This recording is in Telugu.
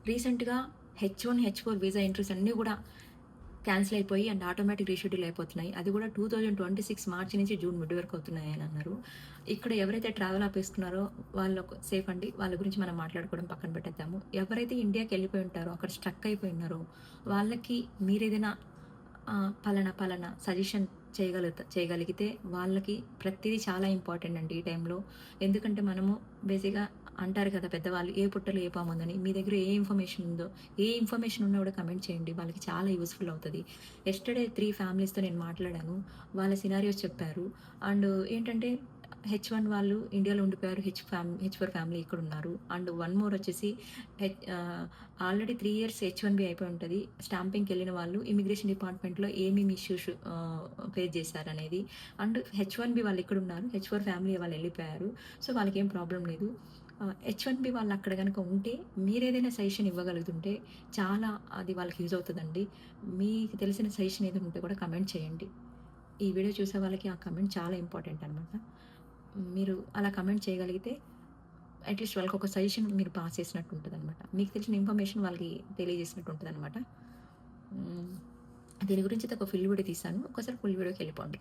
రీసెంట్‌గా H1, H4 వీసా ఎంట్రీస్ అన్నీ గూడా క్యాన్సిల్ అయిపోయి అండ్ ఆటోమేటిక్ రీషెడ్యూల్ అయిపోతున్నాయి. అది కూడా 2026 మార్చి నుంచి జూన్ మిడ్ వరకు అవుతున్నాయని అన్నారు. ఇక్కడ ఎవరైతే ట్రావెల్ ఆపేసుకున్నారో వాళ్ళకు సేఫ్ అండి. వాళ్ళ గురించి మనం మాట్లాడుకోవడం పక్కన పెట్టేద్దాము. ఎవరైతే ఇండియాకెళ్ళిపోయి ఉంటారో, అక్కడ స్ట్రక్ అయిపోయి ఉన్నారో, వాళ్ళకి మీరేదైనా పలానా సజెషన్ చేయగలిగితే వాళ్ళకి ప్రతీదీ చాలా ఇంపార్టెంట్ అండి ఈ టైంలో. ఎందుకంటే మనము బేసిక్‌గా అంటారు కదా పెద్దవాళ్ళు, "ఏ పుట్టలో ఏ పాముందని." మీ దగ్గర ఏ ఇన్ఫర్మేషన్ ఉందో, ఏ ఇన్ఫర్మేషన్ ఉన్నా కూడా కమెంట్ చేయండి. వాళ్ళకి చాలా యూజ్‌ఫుల్ అవుతది. యెస్టర్‌డే 3 ఫ్యామిలీస్‌తో నేను మాట్లాడాను. వాళ్ళ సినారియోస్ చెప్పారు. అండ్ ఏంటంటే H1 వాళ్ళు ఇండియాలో ఉండిపోయారు. H4 ఫ్యామిలీ ఇక్కడున్నారు. అండ్ వన్ మోర్ వచ్చేసి ఆల్రెడీ 3 ఇయర్స్ H1బీ అయిపోయి ఉంటది. స్టాంపింగ్‌కెళ్ళిన వాళ్ళు ఇమిగ్రేషన్ డిపార్ట్మెంట్‌లో ఏమేమి ఇష్యూస్ ఫేస్ చేశారనేది. అండ్ H1బీ వాళ్ళు ఇక్కడున్నారు. H4 ఫ్యామిలీ వాళ్ళు ఎళ్ళిపోయారు. సో, వాళ్ళకేం ప్రాబ్లమ్ లేదు. H1బీ వాళ్ళు అక్కడ గనక ఉంటే మీరేదైనా సజెషన్ ఇవ్వగలుగుతుంటే చాలా అది వాళ్ళకి యూజ్ అవుతదండి. మీకు తెలిసిన సజెషన్ ఏదైనా ఉంటే కూడా కమెంట్ చేయండి. ఈ వీడియో చూసే వాళ్ళకి ఆ కమెంట్ చాలా ఇంపార్టెంట్ అనమాట. మీరు అలా కమెంట్ చేయగలిగితే అట్‌లీస్ట్ వాళ్ళకొక సజెషన్ మీరు పాస్ చేసినట్టు ఉంటదనమాట. మీకు తెలిసిన ఇన్ఫర్మేషన్ వాళ్ళకి తెలియజేసినట్టు ఉంటదనమాట. హ్మ్. దీని గురించి అయితే ఒక ఫుల్ వీడియో తీశాను. ఒక్కసారి ఫుల్ వీడియోకెళ్ళిపోండి.